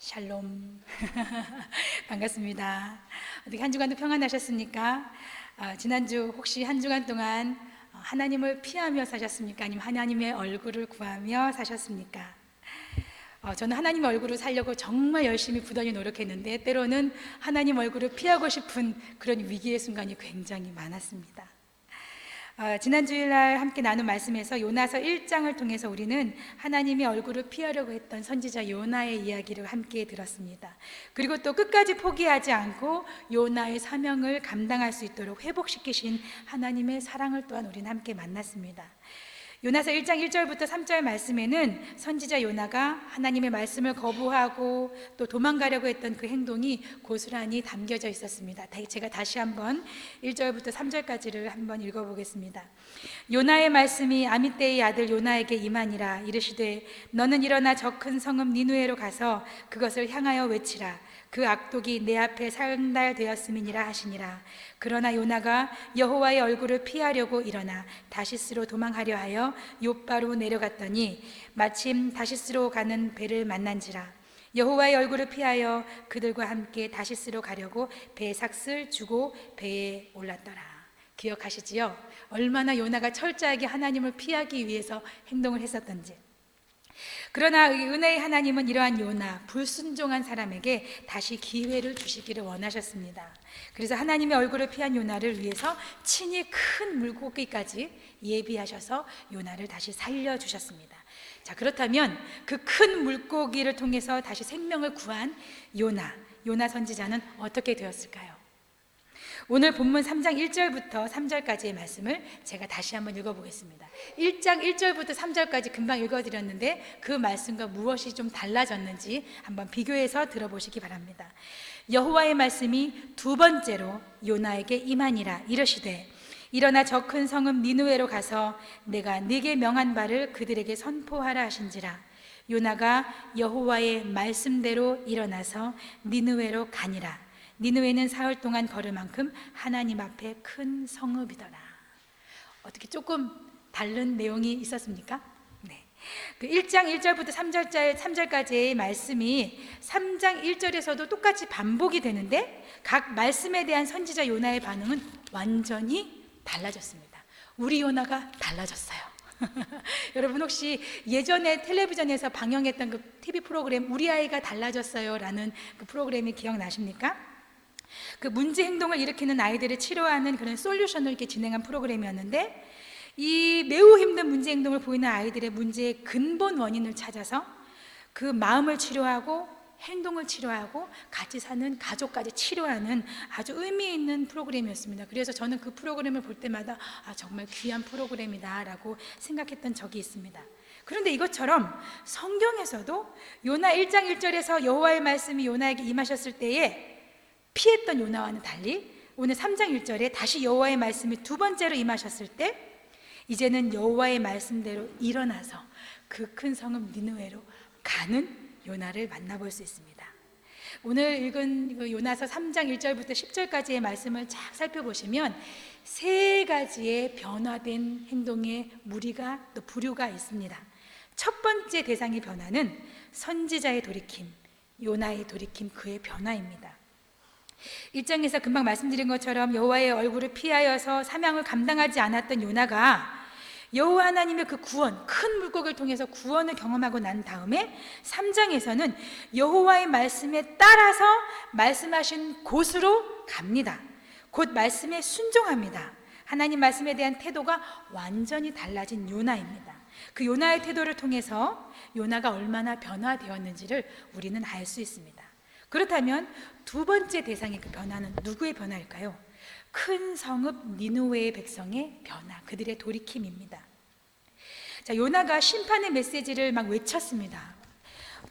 샬롬. 반갑습니다. 어떻게 한 주간도 평안하셨습니까? 지난주 혹시 한 주간 동안 하나님을 피하며 사셨습니까? 아니면 하나님의 얼굴을 구하며 사셨습니까? 저는 하나님 얼굴을 살려고 정말 열심히 부단히 노력했는데 때로는 하나님 얼굴을 피하고 싶은 그런 위기의 순간이 굉장히 많았습니다. 지난 주일날 함께 나눈 말씀에서 요나서 1장을 통해서 우리는 하나님의 얼굴을 피하려고 했던 선지자 요나의 이야기를 함께 들었습니다. 그리고 또 끝까지 포기하지 않고 요나의 사명을 감당할 수 있도록 회복시키신 하나님의 사랑을 또한 우리는 함께 만났습니다. 요나서 1장 1절부터 3절 말씀에는 선지자 요나가 하나님의 말씀을 거부하고 또 도망가려고 했던 그 행동이 고스란히 담겨져 있었습니다. 제가 다시 한번 1절부터 3절까지를 한번 읽어보겠습니다. 요나의 말씀이 아미떼의 아들 요나에게 임하니라. 이르시되 너는 일어나 저 큰 성읍 니느웨로 가서 그것을 향하여 외치라. 그 악독이 내 앞에 상달되었음이니라 하시니라. 그러나 요나가 여호와의 얼굴을 피하려고 일어나 다시스로 도망하려 하여 욥바로 내려갔더니 마침 다시스로 가는 배를 만난지라. 여호와의 얼굴을 피하여 그들과 함께 다시스로 가려고 배에 삭슬 주고 배에 올랐더라. 기억하시지요? 얼마나 요나가 철저하게 하나님을 피하기 위해서 행동을 했었던지. 그러나 은혜의 하나님은 이러한 요나, 불순종한 사람에게 다시 기회를 주시기를 원하셨습니다. 그래서 하나님의 얼굴을 피한 요나를 위해서 친히 큰 물고기까지 예비하셔서 요나를 다시 살려주셨습니다. 자, 그렇다면 그 큰 물고기를 통해서 다시 생명을 구한 요나 선지자는 어떻게 되었을까요? 오늘 본문 3장 1절부터 3절까지의 말씀을 제가 다시 한번 읽어보겠습니다. 1장 1절부터 3절까지 금방 읽어드렸는데 그 말씀과 무엇이 좀 달라졌는지 한번 비교해서 들어보시기 바랍니다. 여호와의 말씀이 두 번째로 요나에게 임하니라. 이르시되 일어나 저 큰 성읍 니느웨로 가서 내가 네게 명한 바를 그들에게 선포하라 하신지라. 요나가 여호와의 말씀대로 일어나서 니느웨로 가니라. 니느웨는 사흘 동안 걸을 만큼 하나님 앞에 큰 성읍이더라. 어떻게 조금 다른 내용이 있었습니까? 네. 그 1장 1절부터 3절까지의 말씀이 3장 1절에서도 똑같이 반복이 되는데 각 말씀에 대한 선지자 요나의 반응은 완전히 달라졌습니다. 우리 요나가 달라졌어요. 여러분 혹시 예전에 텔레비전에서 방영했던 그 TV 프로그램 우리 아이가 달라졌어요 라는 그 프로그램이 기억나십니까? 그 문제 행동을 일으키는 아이들을 치료하는 그런 솔루션을 이렇게 진행한 프로그램이었는데 이 매우 힘든 문제 행동을 보이는 아이들의 문제의 근본 원인을 찾아서 그 마음을 치료하고 행동을 치료하고 같이 사는 가족까지 치료하는 아주 의미 있는 프로그램이었습니다. 그래서 저는 그 프로그램을 볼 때마다 정말 귀한 프로그램이다 라고 생각했던 적이 있습니다. 그런데 이것처럼 성경에서도 요나 1장 1절에서 여호와의 말씀이 요나에게 임하셨을 때에 피했던 요나와는 달리 오늘 3장 1절에 다시 여호와의 말씀이 두 번째로 임하셨을 때 이제는 여호와의 말씀대로 일어나서 그 큰 성읍 니느웨로 가는 요나를 만나볼 수 있습니다. 오늘 읽은 요나서 3장 1절부터 10절까지의 말씀을 쫙 살펴보시면 세 가지의 변화된 행동의 무리가 또 부류가 있습니다. 첫 번째 대상의 변화는 선지자의 돌이킴, 요나의 돌이킴, 그의 변화입니다. 1장에서 금방 말씀드린 것처럼 여호와의 얼굴을 피하여서 사명을 감당하지 않았던 요나가 여호와 하나님의 그 구원, 큰 물고기를 통해서 구원을 경험하고 난 다음에 3장에서는 여호와의 말씀에 따라서 말씀하신 곳으로 갑니다. 곧 말씀에 순종합니다. 하나님 말씀에 대한 태도가 완전히 달라진 요나입니다. 그 요나의 태도를 통해서 요나가 얼마나 변화되었는지를 우리는 알 수 있습니다. 그렇다면 두 번째 대상의 그 변화는 누구의 변화일까요? 큰 성읍 니느웨의 백성의 변화, 그들의 돌이킴입니다. 자, 요나가 심판의 메시지를 막 외쳤습니다.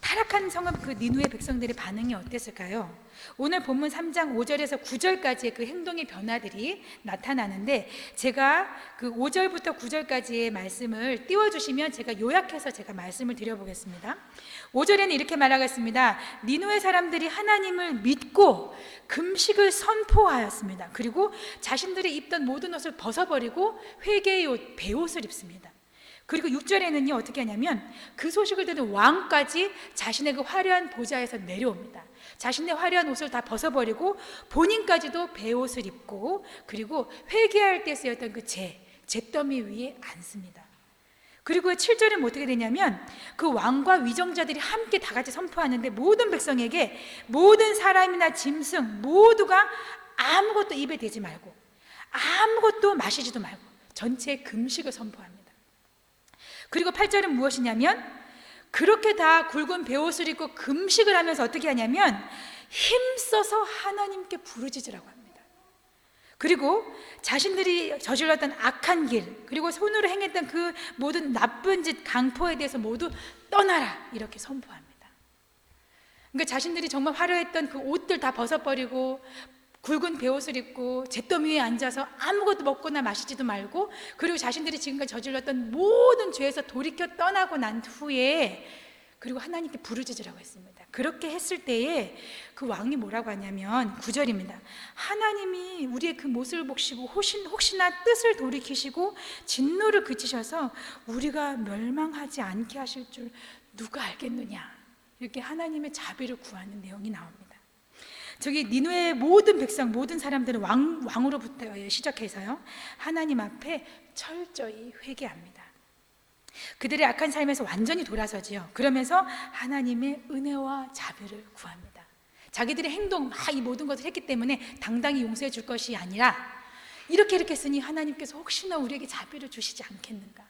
타락한 성읍 그 니느웨 백성들의 반응이 어땠을까요? 오늘 본문 3장 5절에서 9절까지의 그 행동의 변화들이 나타나는데 제가 그 5절부터 9절까지의 말씀을 띄워주시면 제가 요약해서 제가 말씀을 드려보겠습니다. 5절에는 이렇게 말하겠습니다. 니느웨 사람들이 하나님을 믿고 금식을 선포하였습니다. 그리고 자신들이 입던 모든 옷을 벗어버리고 회개의 옷, 베옷을 입습니다. 그리고 6절에는요 어떻게 하냐면 그 소식을 듣는 왕까지 자신의 그 화려한 보좌에서 내려옵니다. 자신의 화려한 옷을 다 벗어버리고 본인까지도 베옷을 입고, 그리고 회개할 때 쓰였던 그 잿더미 위에 앉습니다. 그리고 7절은 어떻게 되냐면 그 왕과 위정자들이 함께 다 같이 선포하는데, 모든 백성에게 모든 사람이나 짐승 모두가 아무것도 입에 대지 말고 아무것도 마시지도 말고 전체 금식을 선포합니다. 그리고 8절은 무엇이냐면, 그렇게 다 굵은 베옷을 입고 금식을 하면서 어떻게 하냐면 힘써서 하나님께 부르짖으라고 합니다. 그리고 자신들이 저질렀던 악한 길, 그리고 손으로 행했던 그 모든 나쁜 짓, 강포에 대해서 모두 떠나라, 이렇게 선포합니다. 그러니까 자신들이 정말 화려했던 그 옷들 다 벗어버리고 굵은 베옷을 입고 잿더미 위에 앉아서 아무것도 먹거나 마시지도 말고, 그리고 자신들이 지금까지 저질렀던 모든 죄에서 돌이켜 떠나고 난 후에 그리고 하나님께 부르짖으라고 했습니다. 그렇게 했을 때에 그 왕이 뭐라고 하냐면 9절입니다. 하나님이 우리의 그 모습을 보시고 혹시나 뜻을 돌이키시고 진노를 그치셔서 우리가 멸망하지 않게 하실 줄 누가 알겠느냐, 이렇게 하나님의 자비를 구하는 내용이 나옵니다. 저기 니느웨의 모든 백성, 모든 사람들은 왕으로부터 시작해서요 하나님 앞에 철저히 회개합니다. 그들의 악한 삶에서 완전히 돌아서지요. 그러면서 하나님의 은혜와 자비를 구합니다. 자기들의 행동, 이 모든 것을 했기 때문에 당당히 용서해 줄 것이 아니라 이렇게 했으니 하나님께서 혹시나 우리에게 자비를 주시지 않겠는가,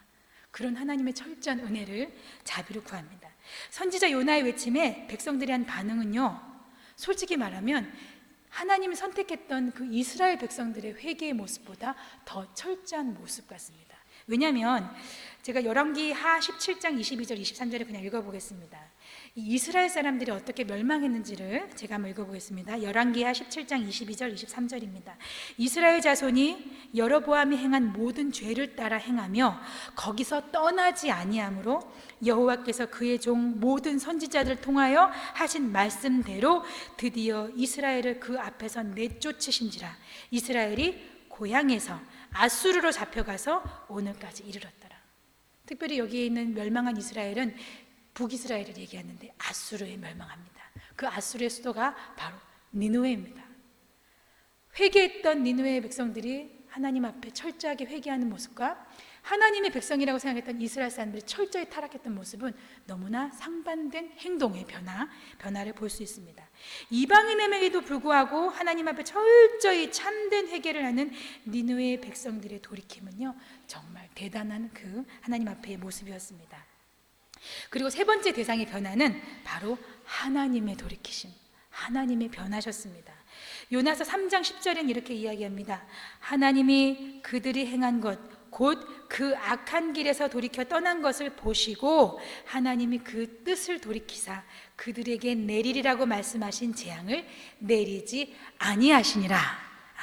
그런 하나님의 철저한 은혜를, 자비를 구합니다. 선지자 요나의 외침에 백성들이 한 반응은요, 솔직히 말하면 하나님이 선택했던 그 이스라엘 백성들의 회개의 모습보다 더 철저한 모습 같습니다. 왜냐하면 제가 열왕기하 17장 22절 23절을 그냥 읽어보겠습니다. 이 이스라엘 사람들이 어떻게 멸망했는지를 제가 한번 읽어보겠습니다. 열왕기하 17장 22절 23절입니다. 이스라엘 자손이 여로보암이 행한 모든 죄를 따라 행하며 거기서 떠나지 아니하므로 여호와께서 그의 종 모든 선지자들 통하여 하신 말씀대로 드디어 이스라엘을 그 앞에서 내쫓으신지라. 이스라엘이 고향에서 아수르로 잡혀가서 오늘까지 이르렀더라. 특별히 여기에 있는 멸망한 이스라엘은 북이스라엘을 얘기하는데 아수르에 멸망합니다. 그 아수르의 수도가 바로 니느웨입니다. 회개했던 니느웨의 백성들이 하나님 앞에 철저하게 회개하는 모습과 하나님의 백성이라고 생각했던 이스라엘 사람들이 철저히 타락했던 모습은 너무나 상반된 행동의 변화를 볼 수 있습니다. 이방인에게도 불구하고 하나님 앞에 철저히 참된 회개를 하는 니느웨의 백성들의 돌이킴은요 정말 대단한 그 하나님 앞의 모습이었습니다. 그리고 세 번째 대상의 변화는 바로 하나님의 돌이키심, 하나님의 변하셨습니다. 요나서 3장 10절엔 이렇게 이야기합니다. 하나님이 그들이 행한 것 곧 그 악한 길에서 돌이켜 떠난 것을 보시고 하나님이 그 뜻을 돌이키사 그들에게 내리리라고 말씀하신 재앙을 내리지 아니하시니라.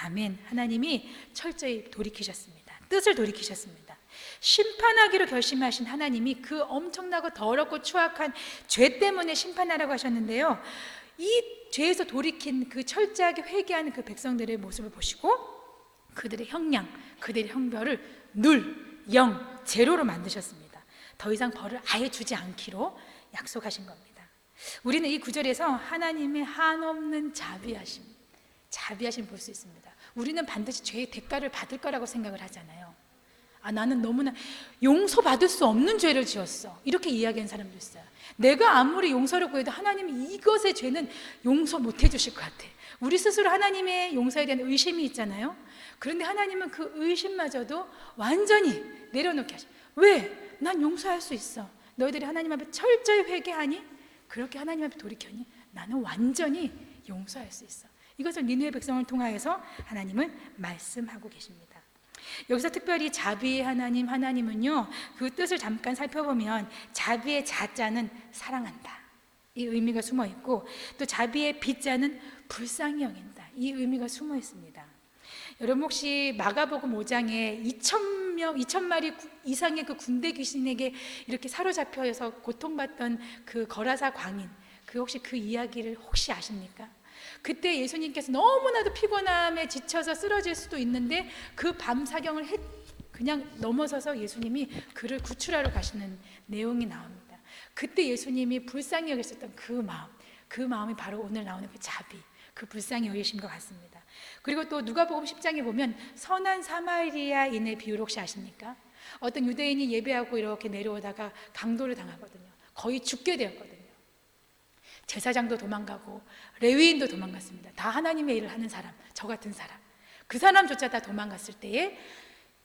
아멘. 하나님이 철저히 돌이키셨습니다. 뜻을 돌이키셨습니다. 심판하기로 결심하신 하나님이 그 엄청나고 더럽고 추악한 죄 때문에 심판하라고 하셨는데요, 이 죄에서 돌이킨 그 철저하게 회개하는 그 백성들의 모습을 보시고 그들의 형량, 그들의 형벌을 제로로 만드셨습니다. 더 이상 벌을 아예 주지 않기로 약속하신 겁니다. 우리는 이 구절에서 하나님의 한없는 자비하심 볼 수 있습니다. 우리는 반드시 죄의 대가를 받을 거라고 생각을 하잖아요. 나는 너무나 용서받을 수 없는 죄를 지었어, 이렇게 이야기하는 사람도 있어요. 내가 아무리 용서를 구해도 하나님이 이것의 죄는 용서 못 해주실 것 같아. 우리 스스로 하나님의 용서에 대한 의심이 있잖아요. 그런데 하나님은 그 의심마저도 완전히 내려놓게 하셔. 왜? 난 용서할 수 있어. 너희들이 하나님 앞에 철저히 회개하니, 그렇게 하나님 앞에 돌이켰니, 나는 완전히 용서할 수 있어. 이것을 니느웨 백성을 통하여서 하나님은 말씀하고 계십니다. 여기서 특별히 자비의 하나님은요, 그 뜻을 잠깐 살펴보면 자비의 자자는 사랑한다, 이 의미가 숨어 있고, 또 자비의 빗자는 불쌍히 여긴다, 이 의미가 숨어 있습니다. 여러분 혹시 마가복음 5장에 2,000마리 이상의 그 군대 귀신에게 이렇게 사로잡혀서 고통받던 그 거라사 광인, 혹시 그 이야기를 혹시 아십니까? 그때 예수님께서 너무나도 피곤함에 지쳐서 쓰러질 수도 있는데 그 밤 사경을 그냥 넘어서서 예수님이 그를 구출하러 가시는 내용이 나옵니다. 그때 예수님이 불쌍히 여겼었던 그 마음이 바로 오늘 나오는 그 자비, 그 불쌍히 여기신 것 같습니다. 그리고 또 누가복음 10장에 보면 선한 사마리아인의 비유를 혹시 아십니까? 어떤 유대인이 예배하고 이렇게 내려오다가 강도를 당하거든요. 거의 죽게 되었거든요. 제사장도 도망가고 레위인도 도망갔습니다. 다 하나님의 일을 하는 사람, 저 같은 사람, 그 사람조차 다 도망갔을 때에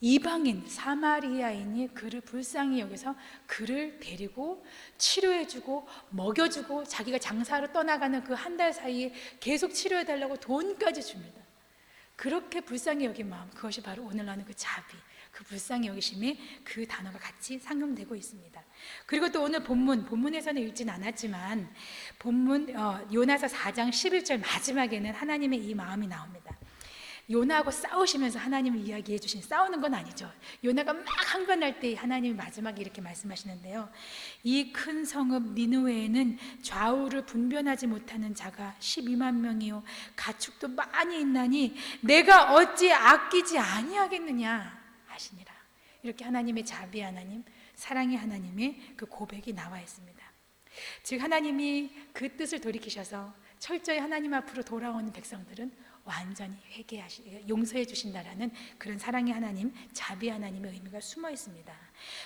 이방인 사마리아인이 그를 불쌍히 여기서 그를 데리고 치료해주고 먹여주고 자기가 장사로 떠나가는 그 한 달 사이에 계속 치료해달라고 돈까지 줍니다. 그렇게 불쌍히 여긴 마음, 그것이 바로 오늘 나오는 그 자비, 그 불쌍히 여기심에 그 단어가 같이 상용되고 있습니다. 그리고 또 오늘 본문에서는 읽진 않았지만 본문 요나서 4장 11절 마지막에는 하나님의 이 마음이 나옵니다. 요나하고 싸우시면서 하나님을 이야기해 주신, 싸우는 건 아니죠. 요나가 막 항변할 때 하나님이 마지막에 이렇게 말씀하시는데요. 이 큰 성읍 니느웨에는 좌우를 분별하지 못하는 자가 12만 명이요 가축도 많이 있나니 내가 어찌 아끼지 아니하겠느냐 하시니라. 이렇게 하나님의 자비 하나님, 사랑의 하나님의 그 고백이 나와 있습니다. 즉 하나님이 그 뜻을 돌이키셔서 철저히 하나님 앞으로 돌아오는 백성들은 완전히 용서해 주신다라는 그런 사랑의 하나님, 자비 하나님의 의미가 숨어 있습니다.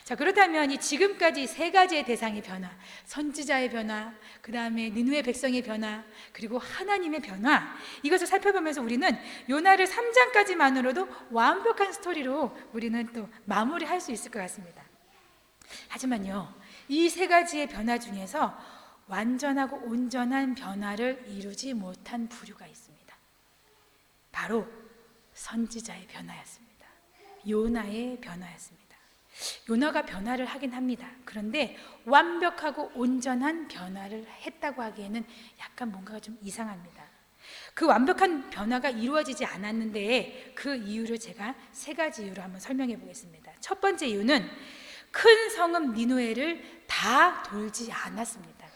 자, 그렇다면 이 지금까지 세 가지의 대상의 변화, 선지자의 변화, 그 다음에 니느웨 백성의 변화, 그리고 하나님의 변화, 이것을 살펴보면서 우리는 요나를 3장까지만으로도 완벽한 스토리로 우리는 또 마무리할 수 있을 것 같습니다. 하지만요, 이 세 가지의 변화 중에서 완전하고 온전한 변화를 이루지 못한 부류가 있습니다. 바로 선지자의 변화였습니다. 요나의 변화였습니다. 요나가 변화를 하긴 합니다. 그런데 완벽하고 온전한 변화를 했다고 하기에는 약간 뭔가가 좀 이상합니다. 그 완벽한 변화가 이루어지지 않았는데 그 이유를 제가 세 가지 이유로 한번 설명해 보겠습니다. 첫 번째 이유는 큰 성읍 니느웨를 다 돌지 않았습니다.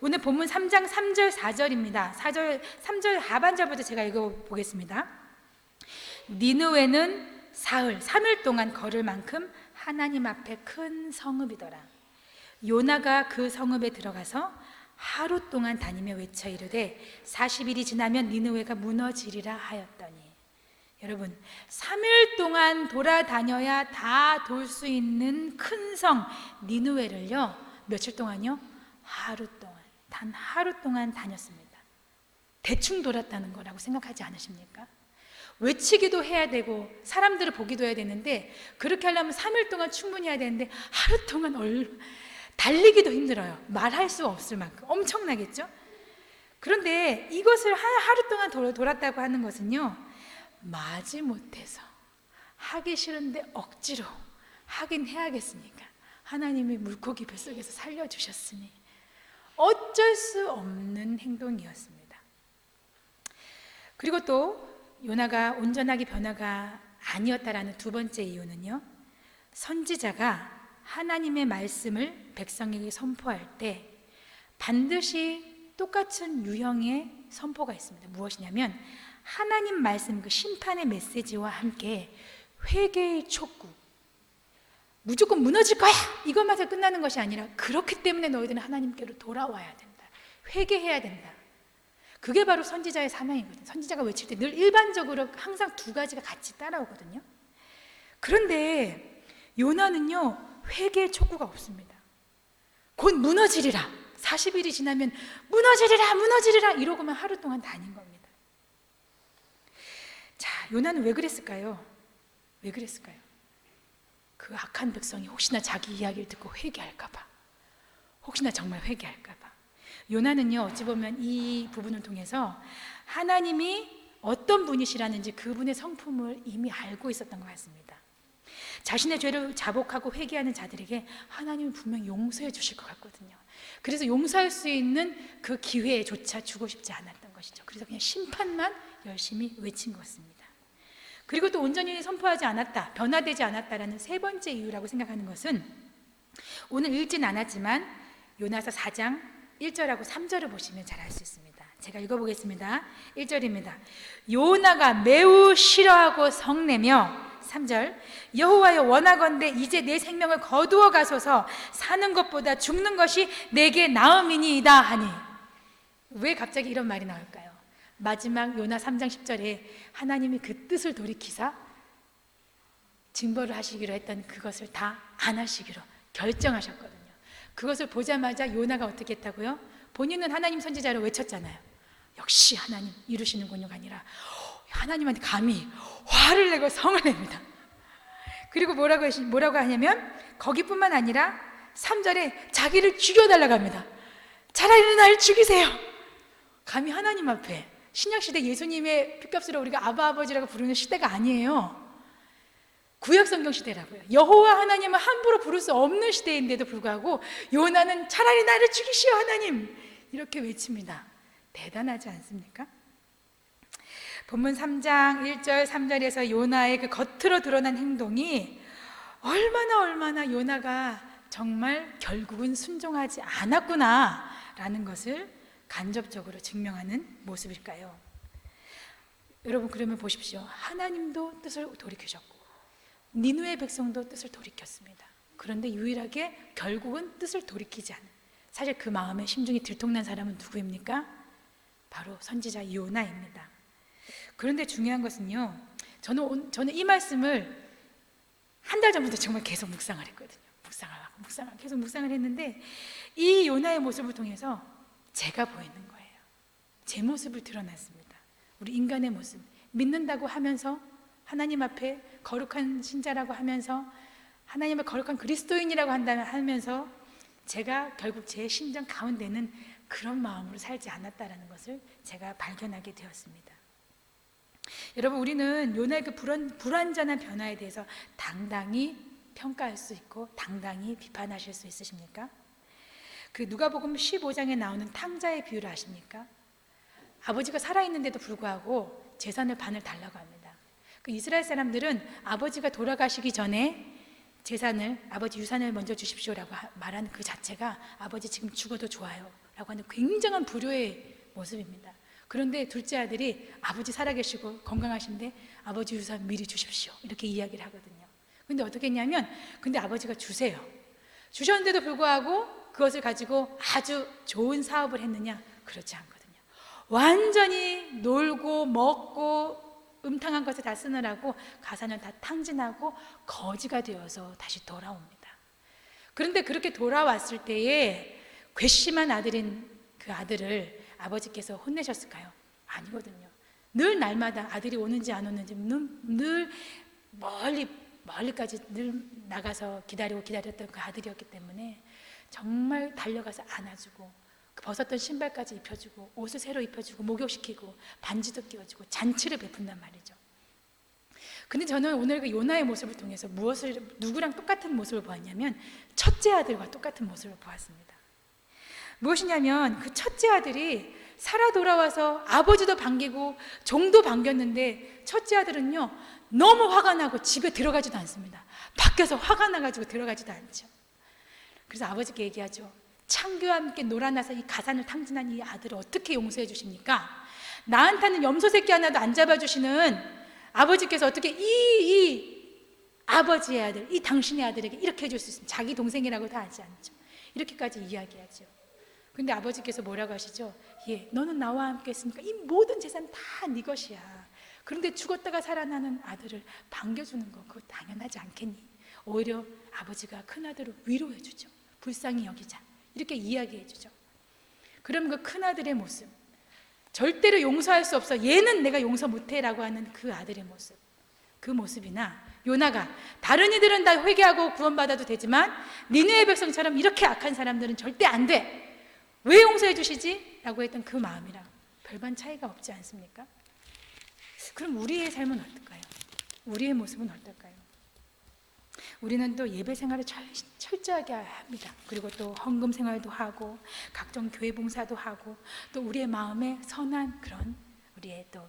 오늘 본문 3장 3절 4절입니다. 3절 하반절부터 제가 읽어보겠습니다. 니느웨는 사흘 3일 동안 걸을 만큼 하나님 앞에 큰 성읍이더라. 요나가 그 성읍에 들어가서 하루 동안 다니며 외쳐 이르되 40일이 지나면 니느웨가 무너지리라 하였더니, 여러분 3일 동안 돌아다녀야 다 돌 수 있는 큰 성 니느웨를요 며칠 동안요? 하루 동안, 단 하루 동안 다녔습니다. 대충 돌았다는 거라고 생각하지 않으십니까? 외치기도 해야 되고 사람들을 보기도 해야 되는데 그렇게 하려면 3일 동안 충분히 해야 되는데 하루 동안 달리기도 힘들어요. 말할 수 없을 만큼 엄청나겠죠? 그런데 이것을 하루 동안 돌았다고 하는 것은요, 마지못해서 하기 싫은데 억지로 하긴 해야겠으니까 하나님이 물고기 뱃속에서 살려주셨으니 어쩔 수 없는 행동이었습니다. 그리고 또 요나가 온전하게 변화가 아니었다라는 두 번째 이유는요, 선지자가 하나님의 말씀을 백성에게 선포할 때 반드시 똑같은 유형의 선포가 있습니다. 무엇이냐면 하나님 말씀, 그 심판의 메시지와 함께 회개의 촉구, 무조건 무너질 거야 이것만 해서 끝나는 것이 아니라 그렇기 때문에 너희들은 하나님께로 돌아와야 된다, 회개해야 된다. 그게 바로 선지자의 사명이거든요. 선지자가 외칠 때 늘 일반적으로 항상 두 가지가 같이 따라오거든요. 그런데 요나는요 회개의 촉구가 없습니다. 곧 무너지리라, 40일이 지나면 무너지리라 이러고만 하루 동안 다닌 겁니다. 자, 요나는 왜 그랬을까요? 왜 그랬을까요? 그 악한 백성이 혹시나 자기 이야기를 듣고 회개할까봐, 혹시나 정말 회개할까봐. 요나는요 어찌 보면 이 부분을 통해서 하나님이 어떤 분이시라는지 그분의 성품을 이미 알고 있었던 것 같습니다. 자신의 죄를 자복하고 회개하는 자들에게 하나님은 분명 용서해 주실 것 같거든요. 그래서 용서할 수 있는 그 기회조차 주고 싶지 않았던 것이죠. 그래서 그냥 심판만 열심히 외친 것 같습니다. 그리고 또 온전히 선포하지 않았다, 변화되지 않았다라는 세 번째 이유라고 생각하는 것은 오늘 읽진 않았지만 요나서 4장 1절하고 3절을 보시면 잘 알 수 있습니다. 제가 읽어보겠습니다. 1절입니다. 요나가 매우 싫어하고 성내며 3절 여호와여 원하건대 이제 내 생명을 거두어 가소서 사는 것보다 죽는 것이 내게 나음이니이다 하니. 왜 갑자기 이런 말이 나올까요? 마지막 요나 3장 10절에 하나님이 그 뜻을 돌이키사 징벌을 하시기로 했던 그것을 다 안 하시기로 결정하셨거든요. 그것을 보자마자 요나가 어떻게 했다고요? 본인은 하나님 선지자로 외쳤잖아요. 역시 하나님 이루시는군요가 아니라 하나님한테 감히 화를 내고 성을 냅니다. 그리고 뭐라고 하냐면 거기뿐만 아니라 3절에 자기를 죽여달라고 합니다. 차라리 나를 죽이세요. 감히 하나님 앞에. 신약시대 예수님의 핏값으로 우리가 아버지라고 부르는 시대가 아니에요. 구약성경 시대라고요. 여호와 하나님은 함부로 부를 수 없는 시대인데도 불구하고 요나는 차라리 나를 죽이시오 하나님 이렇게 외칩니다. 대단하지 않습니까? 본문 3장 1절 3절에서 요나의 그 겉으로 드러난 행동이 얼마나 요나가 정말 결국은 순종하지 않았구나 라는 것을 간접적으로 증명하는 모습일까요? 여러분 그러면 보십시오. 하나님도 뜻을 돌이키셨고 니느웨 백성도 뜻을 돌이켰습니다. 그런데 유일하게 결국은 뜻을 돌이키지 않은, 사실 그 마음에 심중이 들통난 사람은 누구입니까? 바로 선지자 요나입니다. 그런데 중요한 것은요, 저는 이 말씀을 한 달 전부터 정말 계속 묵상을 했거든요. 계속 묵상을 했는데 이 요나의 모습을 통해서 제가 보이는 거예요. 제 모습을 드러났습니다. 우리 인간의 모습, 믿는다고 하면서 하나님 앞에 거룩한 신자라고 하면서 하나님의 거룩한 그리스도인이라고 하면서 제가 결국 제 심정 가운데는 그런 마음으로 살지 않았다는 것을 제가 발견하게 되었습니다. 여러분 우리는 요나의 그 불완전한 변화에 대해서 당당히 평가할 수 있고 당당히 비판하실 수 있으십니까? 그 누가복음 15장에 나오는 탕자의 비유를 아십니까? 아버지가 살아있는데도 불구하고 재산을 반을 달라고 합니다. 그 이스라엘 사람들은 아버지가 돌아가시기 전에 아버지 유산을 먼저 주십시오라고 말하는 그 자체가 아버지 지금 죽어도 좋아요 라고 하는 굉장한 불효의 모습입니다. 그런데 둘째 아들이 아버지 살아계시고 건강하신데 아버지 유산 미리 주십시오 이렇게 이야기를 하거든요. 근데 어떻게 했냐면 근데 아버지가 주셨는데도 불구하고 그것을 가지고 아주 좋은 사업을 했느냐? 그렇지 않거든요. 완전히 놀고 먹고 음탕한 것을 다 쓰느라고 가산을 다 탕진하고 거지가 되어서 다시 돌아옵니다. 그런데 그렇게 돌아왔을 때에 괘씸한 아들인 그 아들을 아버지께서 혼내셨을까요? 아니거든요. 늘 날마다 아들이 오는지 안 오는지 늘 멀리까지 늘 나가서 기다렸던 그 아들이었기 때문에 정말 달려가서 안아주고 벗었던 신발까지 입혀주고 옷을 새로 입혀주고 목욕시키고 반지도 끼워주고 잔치를 베푼단 말이죠. 근데 저는 오늘 그 요나의 모습을 통해서 누구랑 똑같은 모습을 보았냐면 첫째 아들과 똑같은 모습을 보았습니다. 무엇이냐면 그 첫째 아들이 살아 돌아와서 아버지도 반기고 종도 반겼는데 첫째 아들은요 너무 화가 나고 집에 들어가지도 않습니다. 밖에서 화가 나가지고 들어가지도 않죠. 그래서 아버지께 얘기하죠. 창교와 함께 놀아나서 이 가산을 탕진한 이 아들을 어떻게 용서해 주십니까? 나한테는 염소 새끼 하나도 안 잡아주시는 아버지께서 어떻게 이 아버지의 아들, 이 당신의 아들에게 이렇게 해줄 수 있습니까? 자기 동생이라고 다 하지 않죠. 이렇게까지 이야기하죠. 근데 아버지께서 뭐라고 하시죠? 예, 너는 나와 함께 했으니까 이 모든 재산 다 네 것이야. 그런데 죽었다가 살아나는 아들을 반겨주는 거 그거 당연하지 않겠니? 오히려 아버지가 큰아들을 위로해 주죠. 불쌍히 여기자 이렇게 이야기해 주죠. 그럼 그 큰아들의 모습, 절대로 용서할 수 없어 얘는 내가 용서 못해 라고 하는 그 아들의 모습, 그 모습이나 요나가 다른 이들은 다 회개하고 구원받아도 되지만 니느웨 백성처럼 이렇게 악한 사람들은 절대 안 돼, 왜 용서해 주시지? 라고 했던 그 마음이랑 별반 차이가 없지 않습니까? 그럼 우리의 삶은 어떨까요? 우리의 모습은 어떨까요? 우리는 또 예배 생활을 철저하게 합니다. 그리고 또 헌금 생활도 하고 각종 교회 봉사도 하고 또 우리의 마음에 선한 그런 우리의 또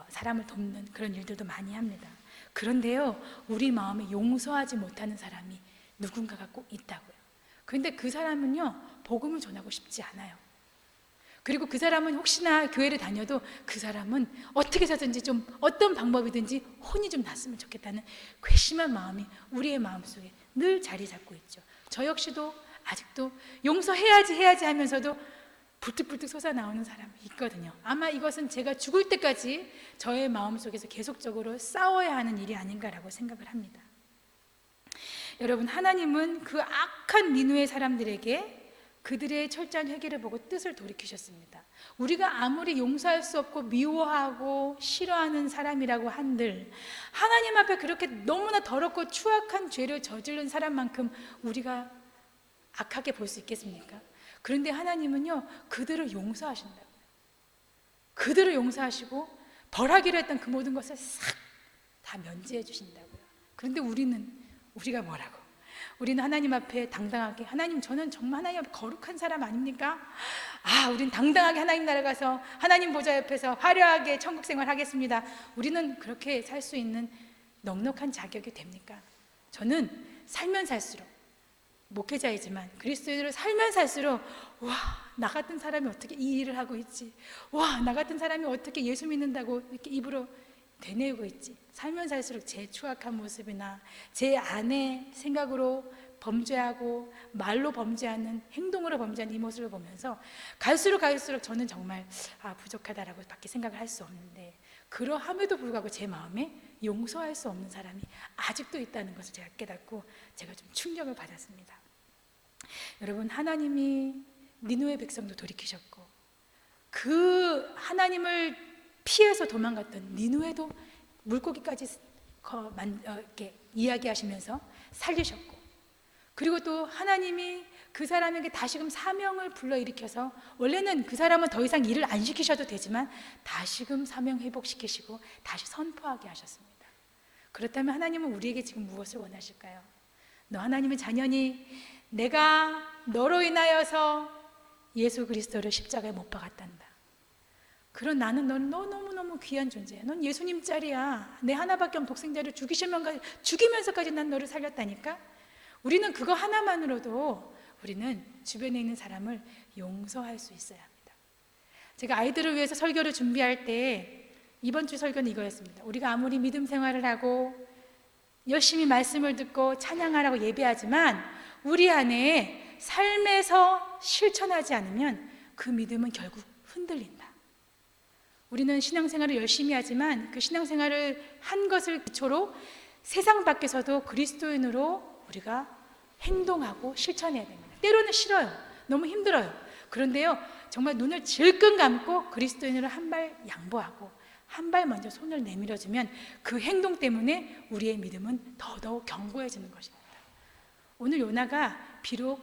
사람을 돕는 그런 일들도 많이 합니다. 그런데요, 우리 마음에 용서하지 못하는 사람이 누군가가 꼭 있다고요. 그런데 그 사람은요, 복음을 전하고 싶지 않아요. 그리고 그 사람은 혹시나 교회를 다녀도 그 사람은 어떻게 해서든지 좀 어떤 방법이든지 혼이 좀 났으면 좋겠다는 괘씸한 마음이 우리의 마음속에 늘 자리 잡고 있죠. 저 역시도 아직도 용서해야지 하면서도 불뚝불뚝 솟아나오는 사람이 있거든요. 아마 이것은 제가 죽을 때까지 저의 마음속에서 계속적으로 싸워야 하는 일이 아닌가라고 생각을 합니다. 여러분, 하나님은 그 악한 니느웨 사람들에게 그들의 철저한 회개를 보고 뜻을 돌이키셨습니다. 우리가 아무리 용서할 수 없고 미워하고 싫어하는 사람이라고 한들 하나님 앞에 그렇게 너무나 더럽고 추악한 죄를 저지른 사람만큼 우리가 악하게 볼 수 있겠습니까? 그런데 하나님은요, 그들을 용서하신다고요. 그들을 용서하시고 벌하기로 했던 그 모든 것을 싹 다 면제해 주신다고요. 그런데 우리가 뭐라고? 우리는 하나님 앞에 당당하게, 하나님, 저는 정말 하나님 앞에 거룩한 사람 아닙니까? 우린 당당하게 하나님 나라 가서 하나님 보좌 옆에서 화려하게 천국 생활 하겠습니다. 우리는 그렇게 살 수 있는 넉넉한 자격이 됩니까? 저는 살면 살수록, 목회자이지만 그리스도인으로 살면 살수록, 나 같은 사람이 어떻게 이 일을 하고 있지? 나 같은 사람이 어떻게 예수 믿는다고 이렇게 입으로 되뇌고 있지? 살면 살수록 제 추악한 모습이나 제 안의 생각으로 범죄하고 말로 범죄하는, 행동으로 범죄하는 이 모습을 보면서 갈수록 저는 정말 부족하다라고 밖에 생각을 할 수 없는데, 그러함에도 불구하고 제 마음에 용서할 수 없는 사람이 아직도 있다는 것을 제가 깨닫고 제가 좀 충격을 받았습니다. 여러분, 하나님이 니느웨 백성도 돌이키셨고 그 하나님을 피해서 도망갔던 니느웨도 물고기까지 이렇게 이야기하시면서 살리셨고, 그리고 또 하나님이 그 사람에게 다시금 사명을 불러일으켜서, 원래는 그 사람은 더 이상 일을 안 시키셔도 되지만 다시금 사명 회복시키시고 다시 선포하게 하셨습니다. 그렇다면 하나님은 우리에게 지금 무엇을 원하실까요? 너 하나님의 자녀니 내가 너로 인하여서 예수 그리스도를 십자가에 못 박았단다. 그런 나는 넌 너무너무 귀한 존재야. 넌 예수님 짤이야. 내 하나밖에 없는 독생자를 죽이면서까지 난 너를 살렸다니까. 우리는 그거 하나만으로도 우리는 주변에 있는 사람을 용서할 수 있어야 합니다. 제가 아이들을 위해서 설교를 준비할 때 이번 주 설교는 이거였습니다. 우리가 아무리 믿음 생활을 하고 열심히 말씀을 듣고 찬양하라고 예배하지만 우리 안에 삶에서 실천하지 않으면 그 믿음은 결국 흔들린다. 우리는 신앙생활을 열심히 하지만 그 신앙생활을 한 것을 기초로 세상 밖에서도 그리스도인으로 우리가 행동하고 실천해야 됩니다. 때로는 싫어요. 너무 힘들어요. 그런데요, 정말 눈을 질끈 감고 그리스도인으로 한 발 양보하고 한 발 먼저 손을 내밀어주면 그 행동 때문에 우리의 믿음은 더더욱 견고해지는 것입니다. 오늘 요나가 비록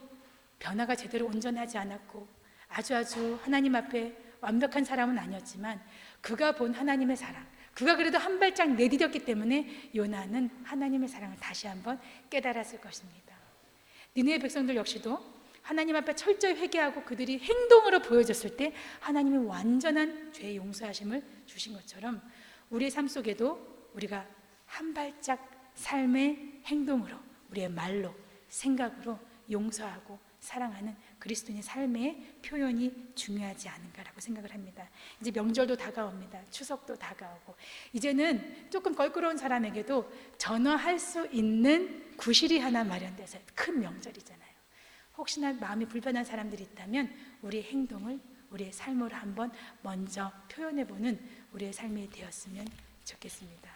변화가 제대로 온전하지 않았고 아주 하나님 앞에 완벽한 사람은 아니었지만 그가 본 하나님의 사랑, 그가 그래도 한 발짝 내디뎠기 때문에 요나는 하나님의 사랑을 다시 한번 깨달았을 것입니다. 니느웨 백성들 역시도 하나님 앞에 철저히 회개하고 그들이 행동으로 보여줬을 때 하나님이 완전한 죄의 용서하심을 주신 것처럼 우리의 삶 속에도 우리가 한 발짝 삶의 행동으로, 우리의 말로, 생각으로 용서하고 사랑하는 그리스도인의 삶의 표현이 중요하지 않은가라고 생각을 합니다. 이제 명절도 다가옵니다. 추석도 다가오고 이제는 조금 껄끄러운 사람에게도 전화할 수 있는 구실이 하나 마련돼서 큰 명절이잖아요. 혹시나 마음이 불편한 사람들이 있다면 우리의 행동을, 우리의 삶으로 한번 먼저 표현해보는 우리의 삶이 되었으면 좋겠습니다.